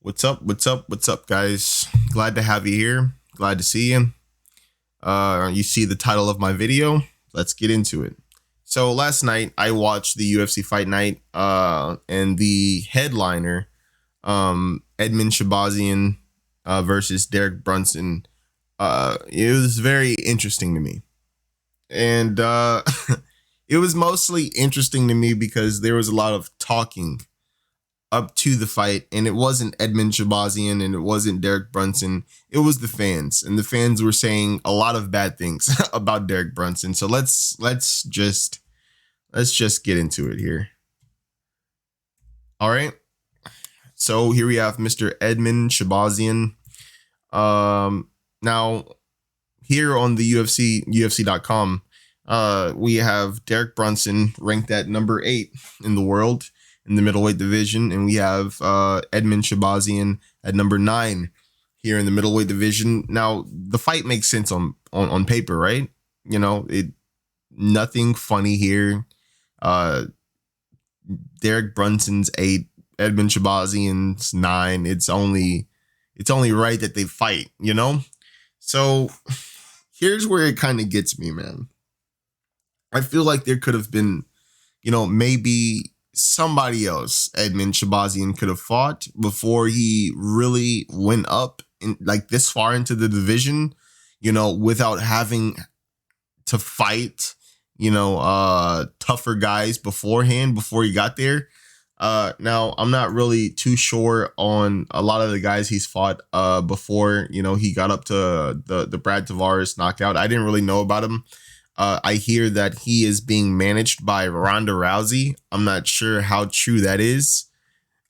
What's up? What's up? What's up, guys? Glad to have you here. Glad to see you. You see the title of my video. Let's get into it. So last night I watched the UFC Fight Night, and the headliner, Edmen Shabazian versus Derek Brunson. It was very interesting to me, and it was mostly interesting to me because there was a lot of talking up to the fight, and it wasn't Edmen Shabazian and it wasn't Derek Brunson. It was the fans, and the fans were saying a lot of bad things about Derek Brunson. So let's just get into it here. All right. So here we have Mr. Edmen Shabazian. Now here on the UFC.com, we have Derek Brunson ranked at number 8 in the world in the middleweight division, and we have Edmen Shabazian at number 9 here in the middleweight division. Now, the fight makes sense on paper, right? You know, nothing funny here. Derek Brunson's 8, Edmen Shabazian's 9. It's only right that they fight, you know? So here's where it kind of gets me, man. I feel like there could have been, maybe somebody else Edmen Shabazian could have fought before he really went up in like this far into the division, without having to fight, tougher guys beforehand before he got there. Now I'm not really too sure on a lot of the guys he's fought before, he got up to the Brad Tavares knockout. I didn't really know about him. I hear that he is being managed by Ronda Rousey. I'm not sure how true that is.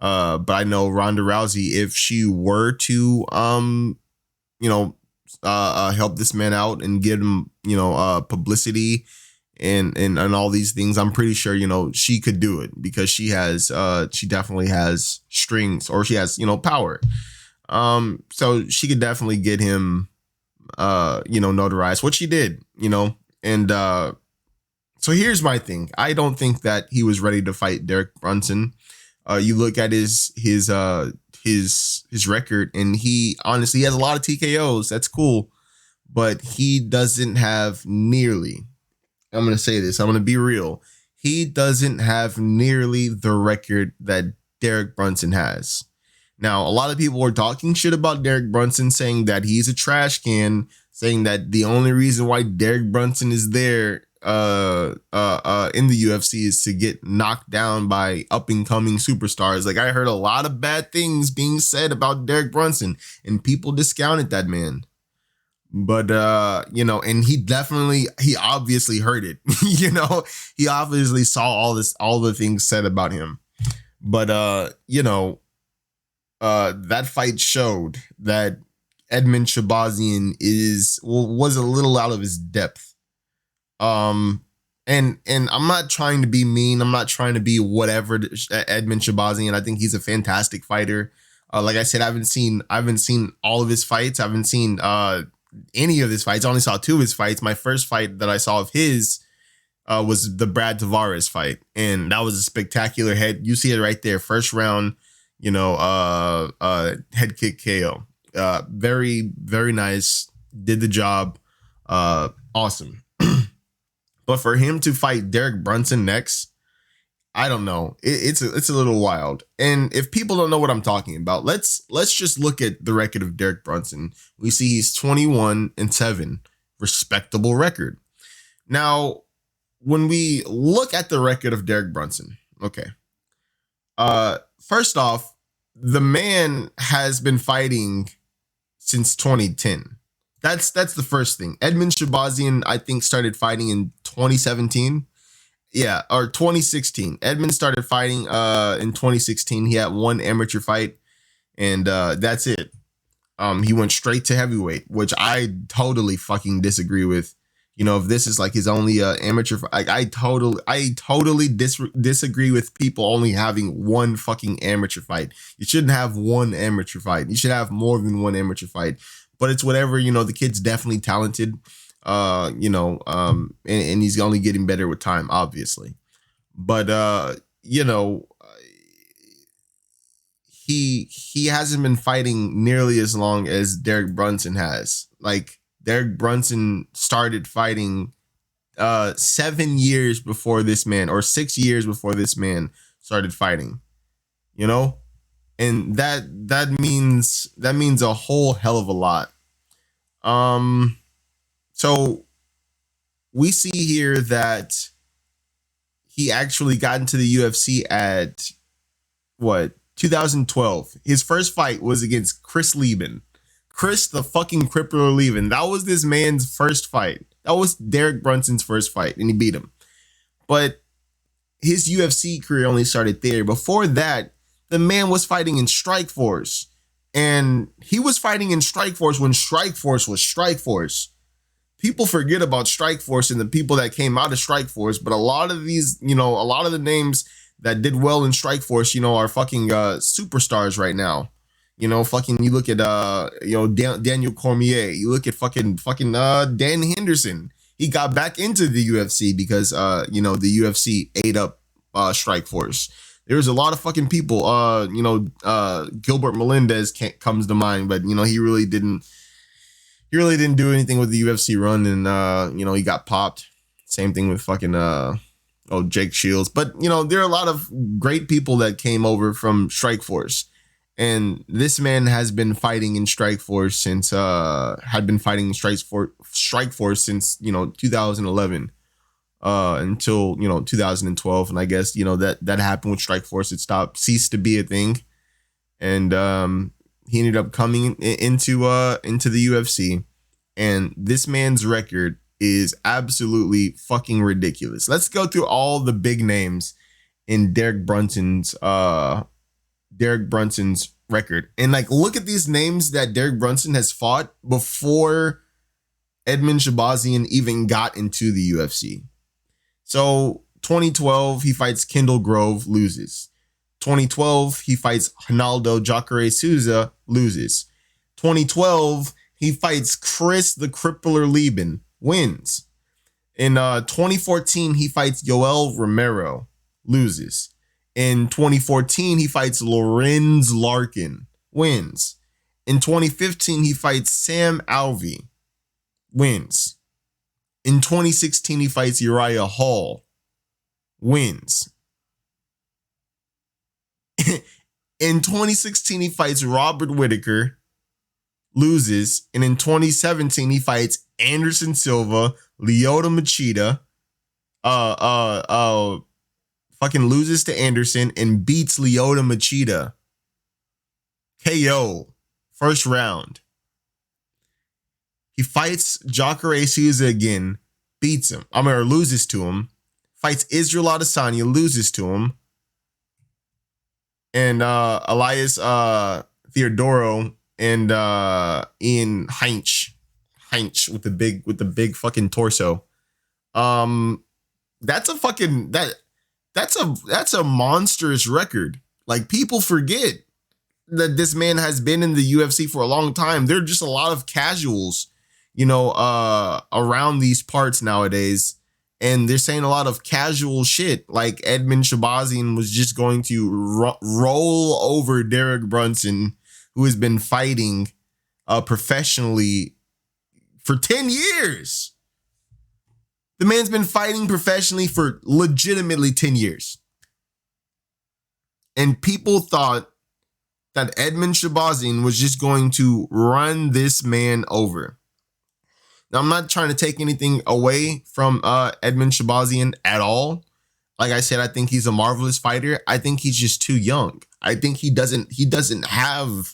But I know Ronda Rousey, if she were to, help this man out and give him, publicity and all these things, I'm pretty sure, she could do it because she definitely has strings, or she has, power. So she could definitely get him, notarized, what she did, And so here's my thing. I don't think that he was ready to fight Derek Brunson. You look at his record, and he honestly has a lot of TKOs. That's cool, but he doesn't have nearly. I'm gonna say this. I'm gonna be real. He doesn't have nearly the record that Derek Brunson has. Now, a lot of people are talking shit about Derek Brunson, saying that he's a trash can, saying that the only reason why Derek Brunson is there in the UFC is to get knocked down by up and coming superstars. Like, I heard a lot of bad things being said about Derek Brunson, and people discounted that man. But and he obviously heard it. He obviously saw all the things said about him. But that fight showed that Edmen Shabazian was a little out of his depth. And I'm not trying to be mean. I'm not trying to be whatever Edmen Shabazian. I think he's a fantastic fighter. Like I said, I haven't seen all of his fights. I haven't seen any of his fights. I only saw 2 of his fights. My first fight that I saw of his was the Brad Tavares fight, and that was a spectacular head. You see it right there, first round. Head kick KO. Very, very nice. Did the job. Awesome. But for him to fight Derek Brunson next, I don't know. It's a little wild. And if people don't know what I'm talking about, let's just look at the record of Derek Brunson. We see he's 21-7, respectable record. Now, when we look at the record of Derek Brunson, okay. First off, the man has been fighting since 2010. That's the first thing. Edmen Shabazian, I think, started fighting in 2017. Yeah, or 2016. Edmen started fighting in 2016. He had one amateur fight, and that's it. He went straight to heavyweight, which I totally fucking disagree with. If this is like his only amateur, I totally disagree with people only having one fucking amateur fight. You shouldn't have one amateur fight. You should have more than one amateur fight. But it's whatever. The kid's definitely talented. And he's only getting better with time, obviously. But he hasn't been fighting nearly as long as Derek Brunson has. Like Derek Brunson started fighting 7 years before this man, or 6 years before this man started fighting. You know? And that means a whole hell of a lot. So we see here that he actually got into the UFC at what, 2012. His first fight was against Chris Lieben. Chris the fucking Crippler Lieben. That was this man's first fight. That was Derek Brunson's first fight, and he beat him. But his UFC career only started there. Before that, the man was fighting in Strikeforce. And he was fighting in Strikeforce when Strikeforce was Strikeforce. People forget about Strikeforce and the people that came out of Strikeforce, but a lot of these, a lot of the names that did well in Strikeforce, are fucking superstars right now. You look at Daniel Cormier. You look at fucking Dan Henderson. He got back into the UFC because the UFC ate up Strikeforce. There's a lot of fucking people. Gilbert Melendez comes to mind, but he really didn't do anything with the UFC run, and he got popped. Same thing with fucking Jake Shields. But there are a lot of great people that came over from Strikeforce. And this man has been fighting in Strikeforce since Strikeforce since 2011 until 2012, and I guess that happened with Strikeforce. Ceased to be a thing, and he ended up coming into the UFC, and this man's record is absolutely fucking ridiculous. Let's go through all the big names in Derek Brunson's record, and look at these names that Derek Brunson has fought before Edmen Shahbazyan even got into the UFC. So 2012, he fights Kendall Grove, loses. 2012, he fights Ronaldo Jacare Souza, loses. 2012, he fights Chris the Crippler Lieben, wins. In 2014, he fights Yoel Romero, loses. In 2014, he fights Lorenz Larkin, wins. In 2015, he fights Sam Alvey, wins. In 2016, he fights Uriah Hall, wins. In 2016, he fights Robert Whitaker, loses. And in 2017, he fights Anderson Silva, Lyoto Machida, fucking loses to Anderson and beats Lyoto Machida. KO, first round. He fights Jacare Souza again, beats him. Or loses to him. Fights Israel Adesanya, loses to him. And Elias Theodoro and Ian Heinch with the big fucking torso. That's a monstrous record. People forget that this man has been in the UFC for a long time. There are just a lot of casuals, around these parts nowadays. And they're saying a lot of casual shit. Like Edmen Shahbazyan was just going to roll over Derek Brunson, who has been fighting professionally for 10 years. The man's been fighting professionally for legitimately 10 years. And people thought that Edmen Shahbazyan was just going to run this man over. Now, I'm not trying to take anything away from Edmen Shahbazyan at all. Like I said, I think he's a marvelous fighter. I think he's just too young. I think he doesn't have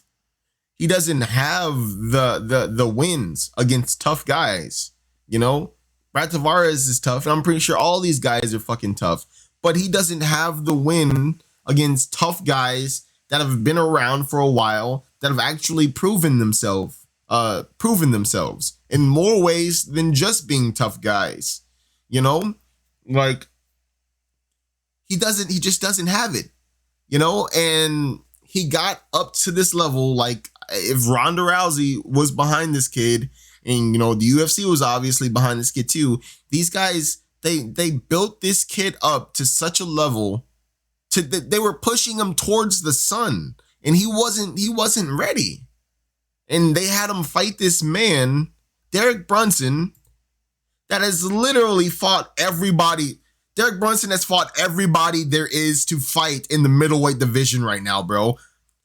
the wins against tough guys. Brad Tavares is tough, and I'm pretty sure all these guys are fucking tough. But he doesn't have the win against tough guys that have been around for a while, that have actually proven themselves in more ways than just being tough guys. He just doesn't have it. And he got up to this level. If Ronda Rousey was behind this kid, and the UFC was obviously behind this kid too, these guys, they built this kid up to such a level they were pushing him towards the sun. and he wasn't ready. And they had him fight this man, Derek Brunson, that has literally fought everybody. Derek Brunson has fought everybody there is to fight in the middleweight division right now, bro.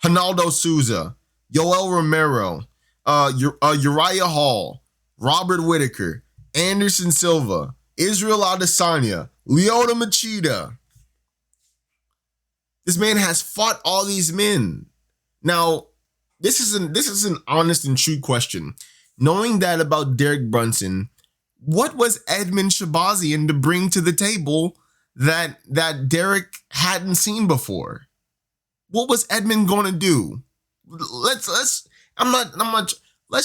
Ronaldo Souza, Yoel Romero, Uriah Hall, Robert Whitaker, Anderson Silva, Israel Adesanya, Lyoto Machida. This man has fought all these men. Now, this is an honest and true question. Knowing that about Derek Brunson, what was Edmen Shabazian to bring to the table that Derek hadn't seen before? What was Edmen going to do? Let's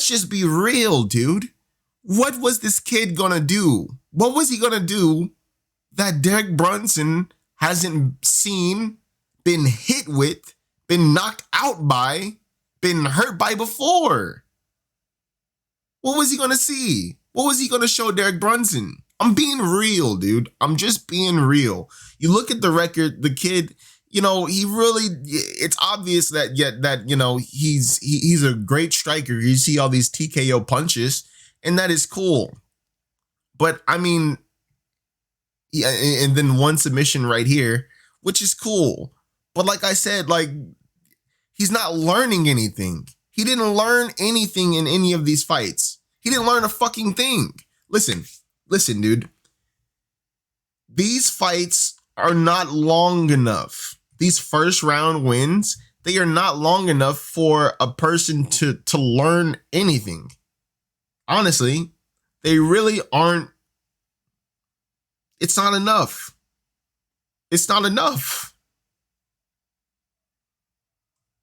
just be real, dude. What was this kid going to do? What was he going to do that Derek Brunson hasn't seen, been hit with, been knocked out by, been hurt by before? What was he going to see? What was he going to show Derek Brunson? I'm being real, dude. I'm just being real. You look at the record, the kid, he really, it's obvious that he's a great striker. You see all these TKO punches, and that is cool. But I mean, yeah, and then one submission right here, which is cool. But like I said, he's not learning anything. He didn't learn anything in any of these fights. He didn't learn a fucking thing. Listen, dude. These fights are not long enough. These first round wins, they are not long enough for a person to learn anything. Honestly, they really aren't. It's not enough. It's not enough.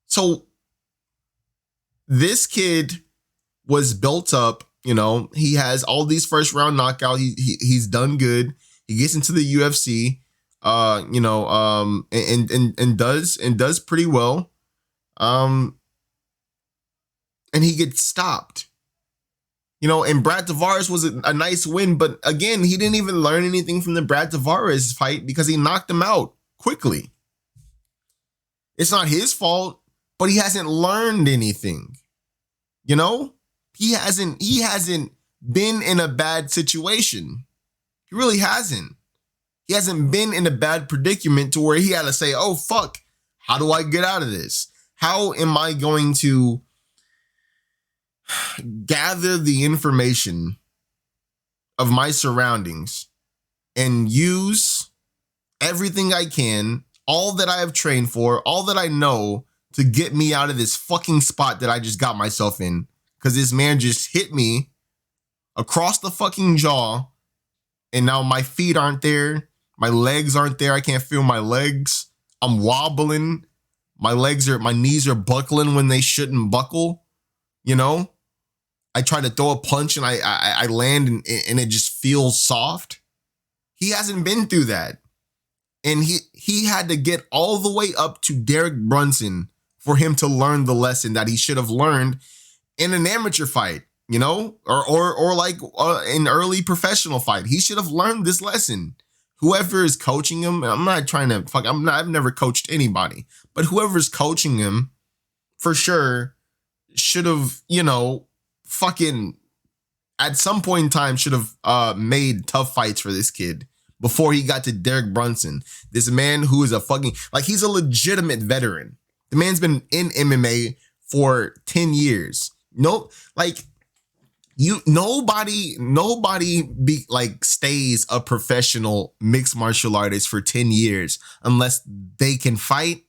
So this kid was built up, he has all these first round knockouts. He's done good. He gets into the UFC, and does pretty well. And he gets stopped. And Brad Tavares was a nice win, but again, he didn't even learn anything from the Brad Tavares fight because he knocked him out quickly. It's not his fault, but he hasn't learned anything. He hasn't been in a bad situation. He really hasn't. He hasn't been in a bad predicament to where he had to say, oh, fuck, how do I get out of this? How am I going to gather the information of my surroundings and use everything I can, all that I have trained for, all that I know to get me out of this fucking spot that I just got myself in? Because this man just hit me across the fucking jaw, and now my feet aren't there. My legs aren't there. I can't feel my legs. I'm wobbling. My knees are buckling when they shouldn't buckle. I try to throw a punch and I land and it just feels soft. He hasn't been through that. And he had to get all the way up to Derek Brunson for him to learn the lesson that he should have learned in an amateur fight, or like an early professional fight. He should have learned this lesson. Whoever is coaching him, I've never coached anybody, but whoever's coaching him for sure should have, fucking at some point in time should have made tough fights for this kid before he got to Derek Brunson. This man who is he's a legitimate veteran. The man's been in MMA for 10 years. Nobody stays a professional mixed martial artist for 10 years unless they can fight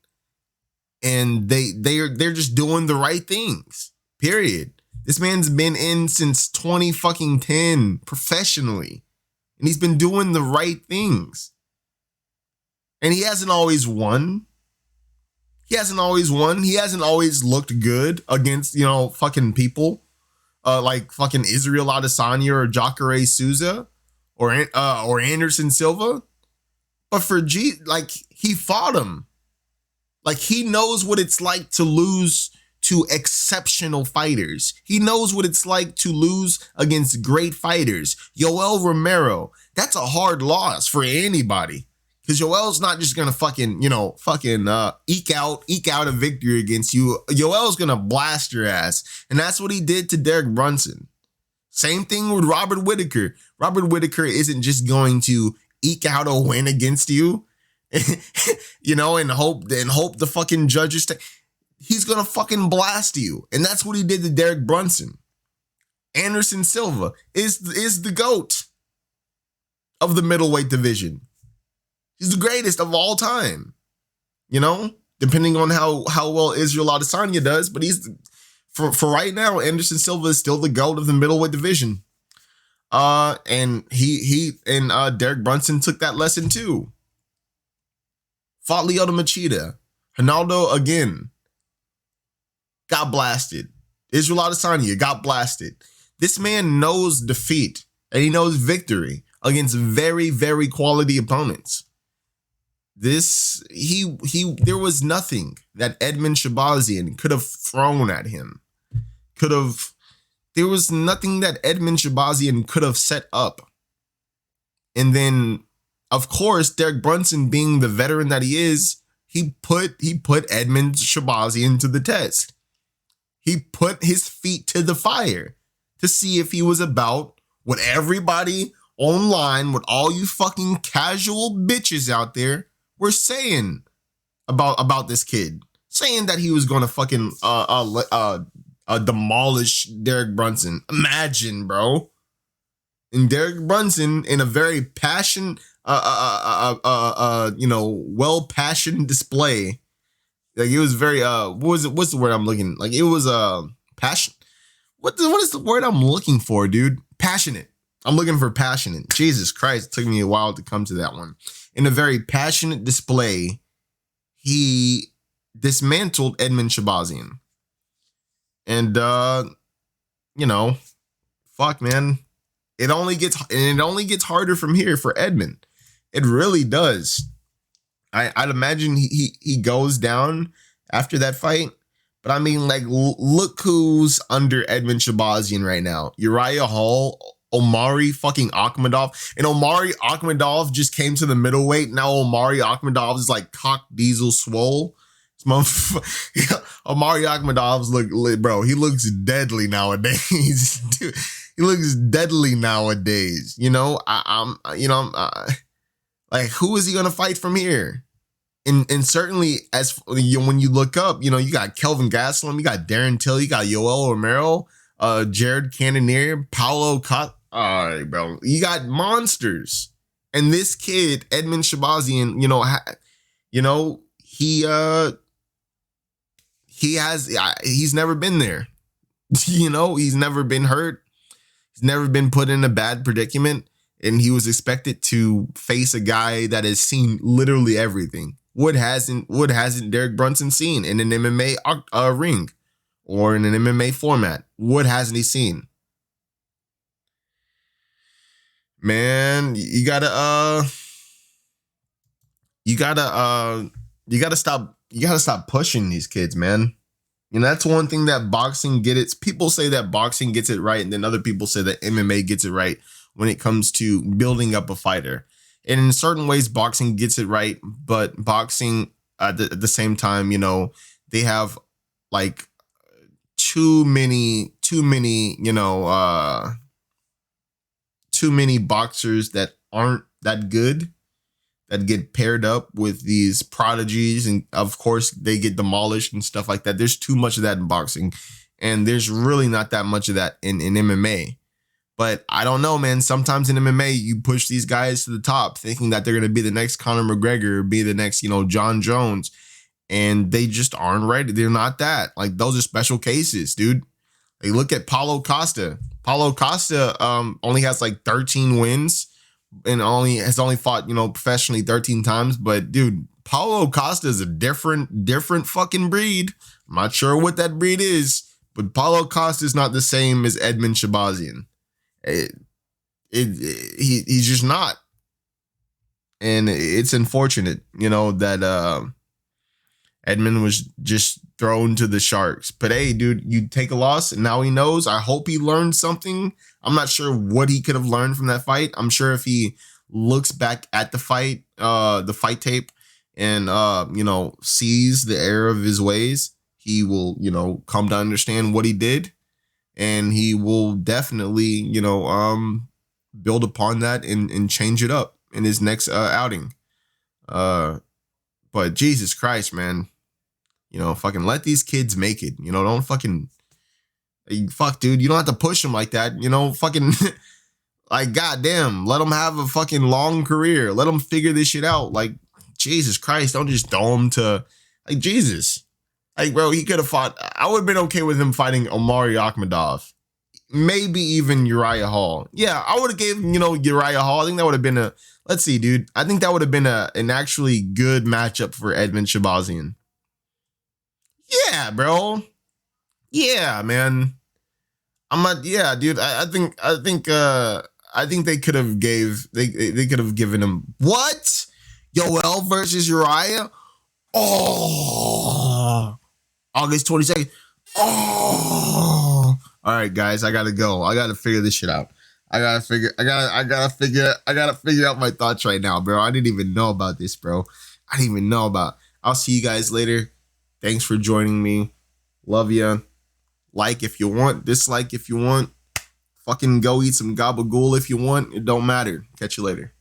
and they're just doing the right things. Period. This man's been in since 2010 professionally, and he's been doing the right things. And he hasn't always won. He hasn't always looked good against, fucking people like fucking Israel Adesanya or Jacare Souza or Anderson Silva. But he fought him. He knows what it's like to lose to exceptional fighters. He knows what it's like to lose against great fighters. Yoel Romero, that's a hard loss for anybody. Because Yoel's not just gonna fucking, eke out a victory against you. Yoel's gonna blast your ass. And that's what he did to Derek Brunson. Same thing with Robert Whitaker. Robert Whitaker isn't just going to eke out a win against you, and hope the fucking judges he's gonna fucking blast you. And that's what he did to Derek Brunson. Anderson Silva is the GOAT of the middleweight division. He's the greatest of all time. Depending on how well Israel Adesanya does, but he's for right now, Anderson Silva is still the GOAT of the middleweight division. And Derek Brunson took that lesson too. Fought Lyoto Machida. Ronaldo again got blasted. Israel Adesanya got blasted. This man knows defeat and he knows victory against very, very quality opponents. There was nothing that Edmen Shahbazyan could have thrown at him. There was nothing that Edmen Shahbazyan could have set up. And then, of course, Derek Brunson, being the veteran that he is, he put Edmen Shahbazyan to the test. He put his feet to the fire to see if he was about what everybody online, what all you fucking casual bitches out there were saying about this kid. Saying that he was going to fucking demolish Derek Brunson. Imagine, bro. And Derek Brunson, in a very well-passioned display. Like, it was very what's the word I'm looking? Like, it was passion. What is the word I'm looking for, dude? Passionate. I'm looking for passionate. Jesus Christ, it took me a while to come to that one. In a very passionate display, he dismantled Edmen Shahbazyan. And fuck, man. It only gets harder from here for Edmen. It really does. I'd imagine he goes down after that fight. But I mean, like, look who's under Edmen Shahbazyan right now. Uriah Hall, Omari fucking Akhmedov. And Omari Akhmedov just came to the middleweight. Now Omari Akhmedov is like cock diesel swole. Omari Akhmedov's bro, he looks deadly nowadays. Dude, he looks deadly nowadays. Like, who is he gonna fight from here? And certainly, as when you look up, you got Kelvin Gastelum, you got Darren Till, you got Yoel Romero, Jared Cannonier, Paulo Cut. All right, bro, you got monsters. And this kid, Edmen Shahbazyan, he's never been there. He's never been hurt. He's never been put in a bad predicament. And he was expected to face a guy that has seen literally everything. What hasn't Derek Brunson seen in an MMA ring or in an MMA format? What hasn't he seen? Man, you gotta stop pushing these kids, man. That's one thing that boxing people say that boxing gets it right, and then other people say that MMA gets it right when it comes to building up a fighter. And in certain ways, boxing gets it right, but boxing at the same time, they have like too many boxers that aren't that good, that get paired up with these prodigies, and of course they get demolished and stuff like that. There's too much of that in boxing, and there's really not that much of that in MMA. But I don't know, man. Sometimes in MMA, you push these guys to the top thinking that they're going to be the next Conor McGregor, or be the next, John Jones. And they just aren't ready. They're not that. Like, those are special cases, dude. Like, look at Paulo Costa. Paulo Costa only has like 13 wins and has only fought, professionally 13 times. But, dude, Paulo Costa is a different fucking breed. I'm not sure what that breed is, but Paulo Costa is not the same as Edmen Shahbazyan. He's just not. And it's unfortunate, that Edmen was just thrown to the sharks. But hey, dude, you take a loss and now he knows. I hope he learned something. I'm not sure what he could have learned from that fight. I'm sure if he looks back at the fight, the fight tape and sees the error of his ways, he will, come to understand what he did, and he will definitely, build upon that and change it up in his next outing. But Jesus Christ, man, fucking let these kids make it. Don't fucking fuck, dude. You don't have to push them like that. Fucking like, goddamn, let them have a fucking long career. Let them figure this shit out. Like, Jesus Christ, don't just throw him to, like, Jesus. Like, bro, he could have fought. I would have been okay with him fighting Omari Akhmadov. Maybe even Uriah Hall. Yeah, I would have gave him, Uriah Hall. I think that would have been let's see, dude. I think that would have been an actually good matchup for Edmen Shabazian. Yeah, bro. Yeah, man. Yeah, dude. I think they could have they could have given him what? Yoel versus Uriah? Oh, August 22nd. Oh, all right, guys, I gotta go. I gotta figure this shit out. I gotta figure out my thoughts right now, bro. I didn't even know about this, bro. I didn't even know about. I'll see you guys later. Thanks for joining me. Love ya. Like if you want, dislike if you want. Fucking go eat some gabagool if you want. It don't matter. Catch you later.